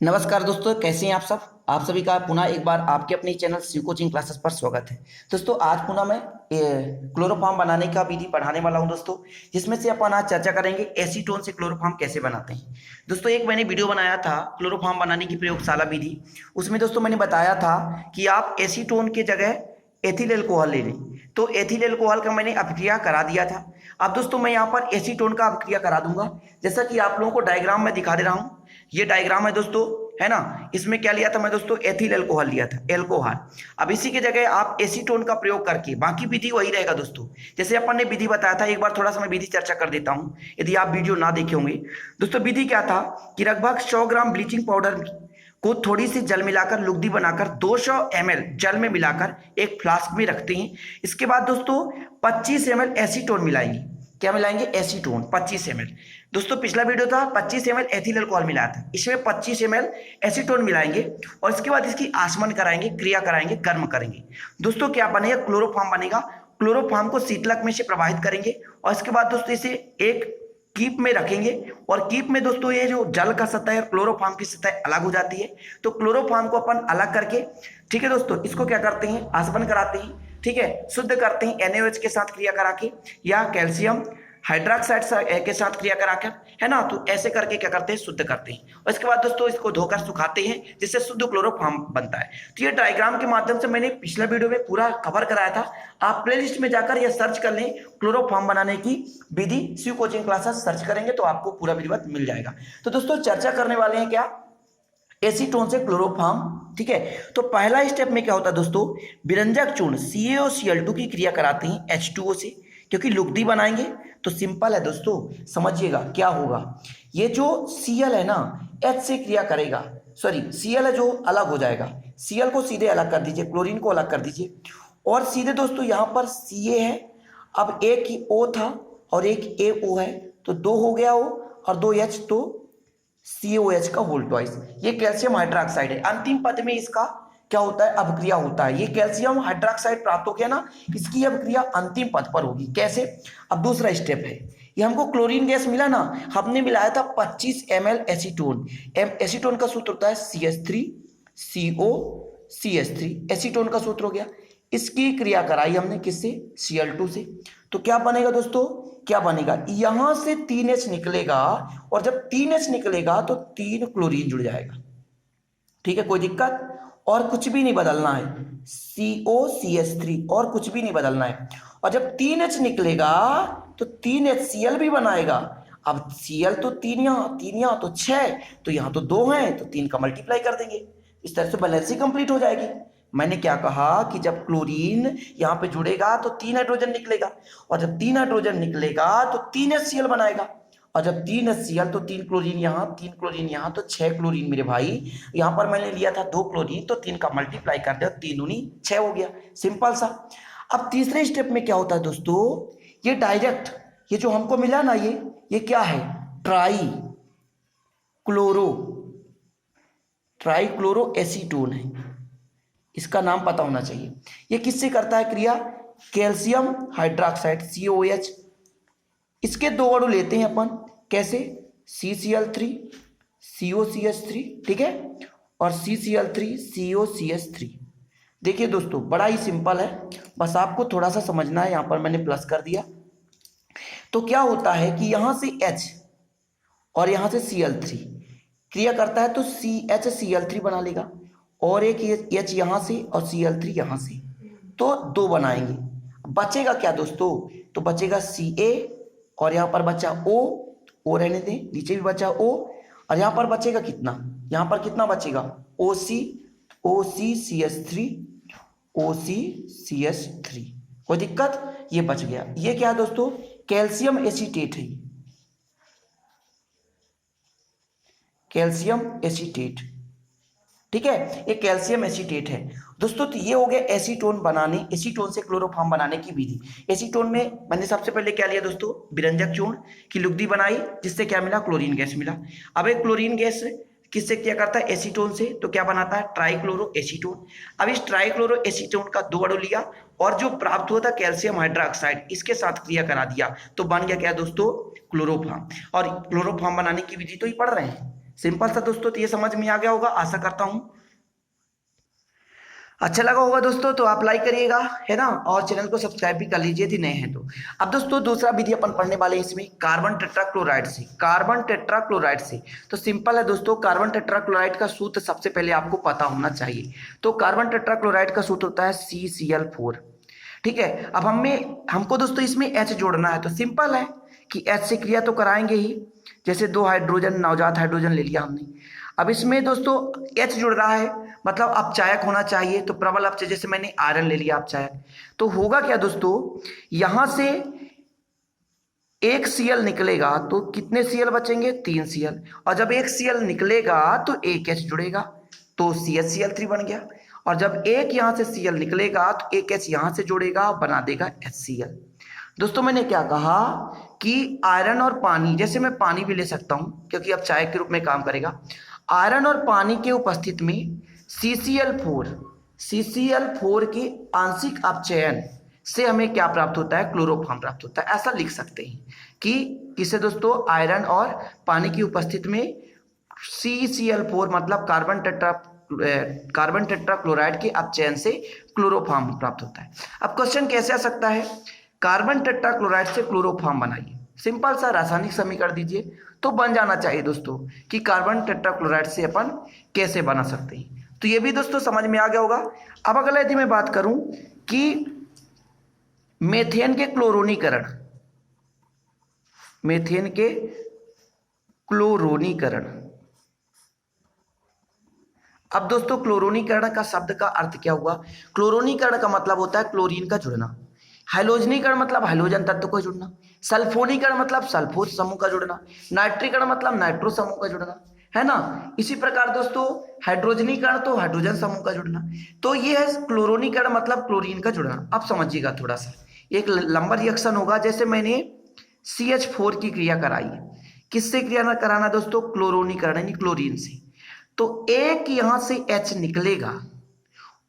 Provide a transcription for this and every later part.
नमस्कार दोस्तों, कैसे हैं आप सब। आप सभी का पुनः एक बार आपके अपने चैनल शिव कोचिंग क्लासेस पर स्वागत है। दोस्तों आज पुनः मैं क्लोरोफॉर्म बनाने का विधि पढ़ाने वाला हूं दोस्तों, जिसमें से अपन आज चर्चा करेंगे एसीटोन से क्लोरोफॉर्म कैसे बनाते हैं। दोस्तों एक मैंने वीडियो बनाया था क्लोरोफॉर्म बनाने की प्रयोगशाला विधि। उसमें दोस्तों मैंने बताया था कि आप एसीटोन के जगह एथिल एल्कोहल ले लें। तो एथिल एल्कोहल का मैंने अभिक्रिया करा दिया था। अब दोस्तों मैं यहाँ पर एसीटोन का अभिक्रिया करा दूंगा, जैसा कि आप लोगों को डायग्राम में दिखा दे रहा हूँ। ये डायग्राम है दोस्तों, है ना। इसमें क्या लिया था मैं दोस्तों, एथिल एल्कोहल लिया था, एल्कोहल। अब इसी की जगह आप एसीटोन का प्रयोग करके, बाकी विधि वही रहेगा दोस्तों, जैसे अपन ने विधि बताया था। एक बार थोड़ा सा मैं विधि चर्चा कर देता हूं, यदि आप वीडियो ना देखे होंगे। दोस्तों विधि क्या था कि लगभग 100 ग्राम ब्लीचिंग पाउडर को थोड़ी सी जल मिलाकर लुगदी बनाकर 200 ml जल में मिलाकर एक फ्लास्क में रखते हैं। इसके बाद दोस्तों 25 ml एसीटोन मिलाएंगे। क्या मिलाएंगे? Acetone 25 ml। दोस्तों पिछला वीडियो था 25 ml एथिल अल्कोहल मिलाया था, इसमें 25 ml एसीटोन मिलाएंगे और इसके बाद इसकी आसमन कराएंगे, क्रिया कराएंगे, गर्म करेंगे। दोस्तों क्या बनेगा? क्लोरोफॉर्म बनेगा। क्लोरोफॉर्म को शीतलक में से प्रवाहित करेंगे और इसके बाद दोस्तों इसे एक कीप में रखेंगे। और कीप में दोस्तों ये जो जल का सतह है और क्लोरोफॉर्म की सतह अलग हो जाती है। तो क्लोरोफॉर्म को अपन अलग करके, ठीक है दोस्तों, इसको क्या करते हैं? आसमन कराते हैं, ठीक है, शुद्ध करते हैं NaOH के साथ क्रिया करा के या कैल्शियम हाइड्रोक्साइड के साथ क्रिया कराकर, है ना। तो ऐसे करके क्या करते हैं? शुद्ध करते हैं और इसके बाद दोस्तों इसको धोकर सुखाते हैं, जिससे शुद्ध क्लोरोफॉर्म बनता है। तो ये डायग्राम के माध्यम से मैंने पिछला वीडियो में पूरा कवर कराया था। आप प्लेलिस्ट में जाकर या सर्च कर लें क्लोरोफॉर्म बनाने की विधि, शिव कोचिंग क्लासेस सर्च करेंगे तो आपको पूरा विधिवत मिल जाएगा। तो दोस्तों चर्चा करने वाले हैं क्या? एसीटोन से क्लोरोफॉर्म, ठीक है। तो पहला स्टेप में क्या होता है दोस्तों, विरंजक चूर्ण CaOCl2 की क्रिया कराते हैं H2O से, क्योंकि लुगदी बनाएंगे। तो सिंपल है दोस्तों, समझिएगा क्या होगा। ये जो Cl है ना, H से क्रिया करेगा, सॉरी Cl है जो अलग हो जाएगा। Cl को सीधे अलग कर दीजिए, क्लोरीन को अलग कर दीजिए और सीधे दोस्तों यहाँ पर Ca है। अब एक ही O था और एक AO है, तो 2 हो गया O और 2 H, तो COH का होल ट्वाइस। ये कैल्शियम हाइड्रोक्साइड है। अंतिम पद में इसका क्या होता है? अभिक्रिया होता है। ये कैल्शियम हाइड्रोक्साइड प्राप्त हो गया ना, इसकी अभिक्रिया अंतिम पद पर होगी। कैसे? अब दूसरा स्टेप है, ये हमको क्लोरीन गैस मिला ना, हमने मिलाया था 25 ml एसीटोन। एसीटोन का सूत्र होता है CH3CO CH3, एसीटोन का सूत्र हो गया। इसकी क्रिया कराई हमने किससे? Cl2 से। तो क्या बनेगा दोस्तों? क्या बनेगा? यहां से 3H निकलेगा और जब 3H निकलेगा तो 3 क्लोरीन जुड़ जाएगा, ठीक है, कोई दिक्कत? और कुछ भी नहीं बदलना है, COCH3 और कुछ भी नहीं बदलना है। और जब 3H निकलेगा तो 3HCl भी बनाएगा। अब Cl तो 3 यहाँ तो 6, तो यहाँ तो 2 हैं, तो 3 का मल्टीप्लाई कर देंगे। इस तरह से बैलेंस ही कंप्लीट हो जाएगी। मैंने क्या कहा कि जब क्लोरीन यहाँ पे जुड़ेगा तो 3 हाइड्रोजन निकलेगा और जब 3 हाइड्रोजन निकलेगा तो 3HCl बनाएगा और जब 3HCl तो 3 क्लोरीन यहाँ, 3 क्लोरीन यहाँ, तो 6 क्लोरीन मेरे भाई। यहाँ पर मैंने लिया था 2 क्लोरीन, तो 3 का मल्टीप्लाई कर दिया, 3 दूनी 6 हो गया, सिंपल सा। अब तीसरे स्टेप में क्या होता है दोस्तों, ये डायरेक्ट ये जो हमको मिला ना, ये क्या है? ट्राई क्लोरो एसीटोन है। इसका नाम पता होना चाहिए। ये किससे करता है क्रिया? Calcium hydroxide COH। इसके 2 अणु लेते हैं अपन, कैसे? CCl3 COCH3, ठीक है, और CCl3 COCH3। देखिए दोस्तों बड़ा ही सिंपल है, बस आपको थोड़ा सा समझना है। यहां पर मैंने प्लस कर दिया। तो क्या होता है कि यहां से H और यहां से Cl3 क्रिया करता है तो CHCl3 बना लेगा और एक H यहां से और Cl3 यहां से, तो 2 बनाएंगे। बचेगा क्या दोस्तों? तो बचेगा Ca और यहां पर बचा O रहने दें, नीचे भी बचा O और यहां पर बचेगा कितना? यहां पर कितना बचेगा? OCCH3 कोई दिक्कत? ये बच गया। ये क्या है दोस्तों? कैल्शियम एसीटेट है, कैल्शियम एसीटेट, ठीक है, ये कैल्शियम एसीटेट है दोस्तों। तो ये हो गया एसीटोन बनाने, एसीटोन से क्लोरोफॉर्म बनाने की विधि। एसीटोन में मैंने सबसे पहले क्या लिया दोस्तों? विरंजक चूर्ण की लुगदी बनाई, जिससे क्या मिला? क्लोरीन गैस मिला। अब एक क्लोरीन गैस किससे क्या करता है? एसीटोन से। तो क्या बनाता है? Trichloro acetone. अब इस ट्राइक्लोरो एसीटोन का 2 अणु लिया और जो प्राप्त हुआ था कैल्शियम हाइड्रोक्साइड, इसके साथ क्रिया करा दिया, तो बन गया क्या दोस्तों? क्लोरोफॉर्म। और क्लोरोफॉर्म बनाने की विधि तो ही पढ़ रहे हैं, सिंपल सा दोस्तों, तो ये समझ में आ गया होगा, आशा करता हूं अच्छा लगा होगा दोस्तों। तो आप लाइक करिएगा, है ना, और चैनल को सब्सक्राइब भी कर लीजिए यदि नए हैं तो। अब दोस्तों दूसरा विधि अपन पढ़ने वाले हैं इसमें कार्बन टेट्राक्लोराइड से। कार्बन टेट्राक्लोराइड से तो सिंपल है दोस्तों, कार्बन टेट्राक्लोराइड का सूत्र सबसे पहले आपको पता होना चाहिए। तो कार्बन टेट्राक्लोराइड का सूत्र होता है CCl4। ठीक है, अब हमको दोस्तों इसमें H जोड़ना है। तो सिंपल है कि H से क्रिया तो कराएंगे ही, जैसे 2 हाइड्रोजन, नवजात हाइड्रोजन ले लिया हमने। अब इसमें दोस्तों H जुड़ रहा है, मतलब अपचायक होना चाहिए। तो प्रबल अपचय, जैसे मैंने आयरन ले लिया अपचायक, तो होगा क्या दोस्तों, यहां से एक Cl निकलेगा तो कितने Cl बचेंगे, 3 Cl। और जब एक Cl निकलेगा तो एक H जुड़ेगा, तो CHCl3 बन गया। और जब एक यहां से Cl निकलेगा तो एक H यहां से जोड़ेगा, बना देगा HCl। दोस्तों मैंने क्या कहा कि आयरन और पानी, जैसे मैं पानी भी ले सकता हूं क्योंकि अब चाय के रूप में काम करेगा। आयरन और पानी के उपस्थिति में CCl4 के आंशिक अपचयन से हमें क्या प्राप्त होता है, क्लोरोफॉर्म प्राप्त होता है। ऐसा लिख सकते हैं कि किसे दोस्तों, आयरन और पानी की उपस्थिति में CCl4 मतलब कार्बन टेट्राक्लोराइड के अपचयन से क्लोरोफॉर्म प्राप्त होता है। अब क्वेश्चन कैसे आ सकता है, कार्बन टेट्राक्लोराइड से क्लोरोफॉर्म बनाइए। सिंपल सा रासायनिक समीकरण दीजिए, तो बन जाना चाहिए दोस्तों कि कार्बन टेट्राक्लोराइड से अपन कैसे बना सकते हैं। तो ये भी दोस्तों समझ में आ गया होगा। अब अगला यदि मैं बात करूं कि मेथेन के क्लोरोनीकरण, मेथेन के क्लोरोनीकरण। अब दोस्तों क्लोरोनीकरण का शब्द का अर्थ क्या हुआ, क्लोरोनीकरण का मतलब होता है क्लोरीन का जुड़ना, हाइलोजनीकरण मतलब हाइड्रोजन तत्व को जुड़ना, सल्फोनीकरण मतलब सल्फोस समूह का जुड़ना, नाइट्रीकरण मतलब नाइट्रो समूह का जुड़ना, है ना। इसी प्रकार दोस्तों हाइड्रोजनीकरण तो हाइड्रोजन समूह का जुड़ना। तो ये है क्लोरोनीकरण मतलब क्लोरीन का जुड़ना। अब समझिएगा थोड़ा सा, एक लंबा रिएक्शन होगा, जैसे मैंने CH4 की क्रिया कराई, किससे क्रिया कराना दोस्तों, क्लोरोनीकरण यानी क्लोरीन से। तो एक यहां से H निकलेगा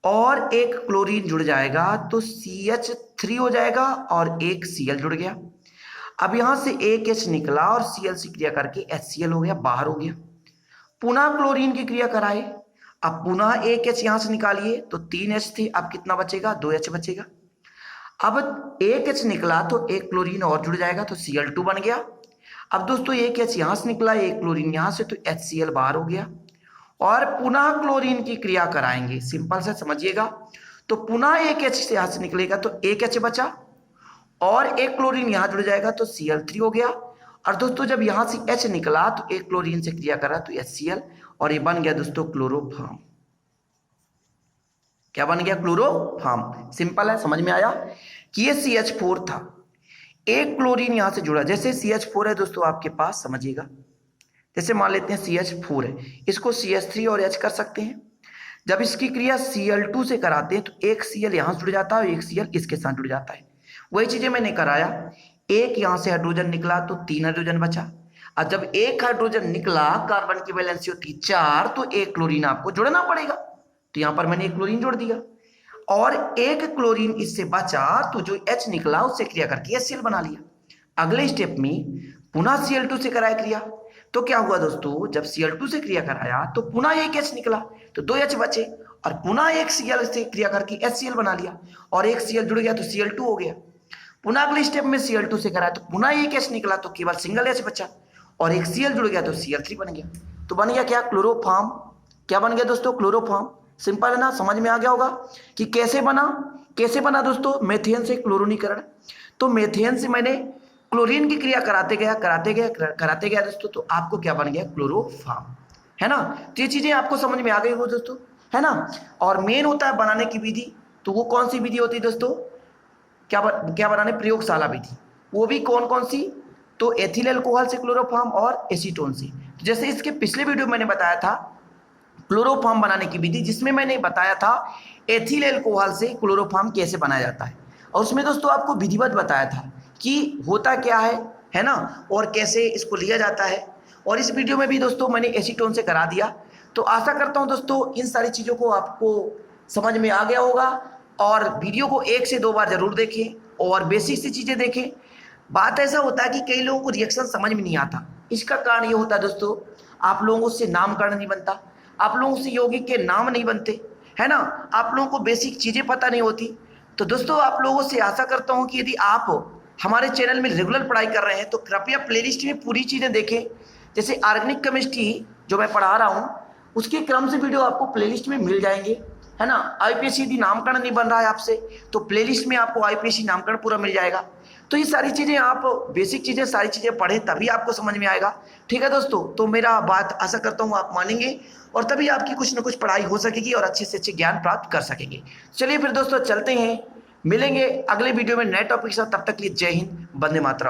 और एक क्लोरीन जुड़ जाएगा, तो CH3 हो जाएगा और एक Cl जुड़ गया। अब यहां से एक H निकला और Cl से क्रिया करके HCl हो गया, बाहर हो गया। पुनः क्लोरीन की क्रिया कराए, अब पुनः एक H यहां से निकालिए, तो 3 H थे, अब कितना बचेगा, 2 H बचेगा। अब एक H निकला तो एक क्लोरीन और जुड़ जाएगा, तो Cl2 बन गया। अब दोस्तों एक H यहां से निकला, एक क्लोरीन यहां से, तो HCl बाहर हो गया। और पुनः क्लोरीन की क्रिया कराएंगे, सिंपल से समझिएगा। तो पुनः एक H से यहां से निकलेगा, तो एक H बचा और एक क्लोरीन यहां जुड़ जाएगा, तो Cl3 हो गया। और दोस्तों जब यहां से H निकला तो एक क्लोरीन से क्रिया करा, तो HCl, और ये बन गया दोस्तों क्लोरोफॉर्म। क्या बन गया, क्लोरोफॉर्म। सिंपल है, समझ में आया कि ये CH4 था, एक क्लोरीन यहां से जुड़ा। जैसे CH4 है दोस्तों आपके पास, समझिएगा, जैसे मान लेते हैं CH4 है, इसको CH3 और H कर सकते हैं। जब इसकी क्रिया Cl2 से कराते हैं तो एक Cl यहां से जुड़ जाता है और एक Cl इसके साथ जुड़ जाता है। वही चीजें मैंने कराया, एक यहां से हाइड्रोजन निकला तो 3 हाइड्रोजन बचा। और जब एक हाइड्रोजन निकला, कार्बन की वैलेंसी होती 4, तो एक क्लोरीन आपको जोड़ना पड़ेगा। तो यहां पर मैंने एक क्लोरीन जोड़ दिया और एक क्लोरीन इससे बचा, तो जो H निकला उससे क्रिया करके HCl बना लिया। अगले स्टेप में पुनः Cl2 से कराया क्रिया, तो क्या हुआ दोस्तों, जब Cl2 से क्रिया कराया तो पुनः एक H निकला, तो 2 H बचे, और पुनः एक Cl से क्रिया करके HCl बना लिया, और एक Cl जुड़ गया तो Cl2 हो गया। पुनः अगले स्टेप में Cl2 से कराया तो पुनः एक H निकला, तो केवल सिंगल H बचा, और एक Cl जुड़ गया तो Cl3 बन गया। तो बन गया क्या, क्लोरोफॉर्म। क्या बन गया दोस्तों, क्लोरोफॉर्म। सिंपल है ना, समझ में आ गया होगा कि कैसे बना दोस्तों मेथेन से क्लोरोनीकरण। तो मेथेन से मैंने क्लोरीन की क्रिया कराते गया दोस्तों, तो आपको क्या बन गया, क्लोरोफॉर्म, है ना। तो ये चीजें आपको समझ में आ गई हो दोस्तों, है ना। और मेन होता है बनाने की विधि, तो वो कौन सी विधि होती है दोस्तों, क्या बनाने, प्रयोगशाला विधि। वो भी कौन सी, तो एथिल अल्कोहल से क्लोरोफॉर्म और एसीटोन से। तो जैसे इसके पिछले वीडियो मैंने बताया था क्लोरोफॉर्म बनाने की विधि, जिसमें मैंने बताया था एथिल अल्कोहल से क्लोरोफॉर्म कैसे बनाया जाता है, और उसमें दोस्तों आपको विधिवत बताया था कि होता क्या है ना, और कैसे इसको लिया जाता है। और इस वीडियो में भी दोस्तों मैंने एसीटोन से करा दिया। तो आशा करता हूं दोस्तों इन सारी चीज़ों को आपको समझ में आ गया होगा, और वीडियो को 1 से 2 बार जरूर देखें और बेसिक सी चीज़ें देखें। बात ऐसा होता है कि कई लोगों को रिएक्शन समझ में नहीं आता, इसका कारण ये होता है दोस्तों, आप लोगों से नामकरण नहीं बनता, आप लोगों से यौगिक के नाम नहीं बनते, है ना, आप लोगों को बेसिक चीज़ें पता नहीं होती। तो दोस्तों आप लोगों से आशा करता हूँ कि यदि आप हमारे चैनल में रेगुलर पढ़ाई कर रहे हैं तो कृपया प्लेलिस्ट में पूरी चीज़ें देखें। जैसे ऑर्गेनिक केमिस्ट्री जो मैं पढ़ा रहा हूँ उसके क्रम से वीडियो आपको प्लेलिस्ट में मिल जाएंगे, है ना। आईपीएससी यदि नामकरण नहीं बन रहा है आपसे तो प्लेलिस्ट में आपको आईपीएससी नामकरण पूरा मिल जाएगा। तो ये सारी चीज़ें आप बेसिक चीज़ें सारी चीज़ें पढ़ें तभी आपको समझ में आएगा। ठीक है दोस्तों, तो मेरा बात आशा करता हूँ आप मानेंगे और तभी आपकी कुछ ना कुछ पढ़ाई हो सकेगी और अच्छे से अच्छे ज्ञान प्राप्त कर सकेंगे। चलिए फिर दोस्तों चलते हैं, मिलेंगे अगले वीडियो में नए टॉपिक के साथ। तब तक के लिए जय हिंद, वंदे मातरम।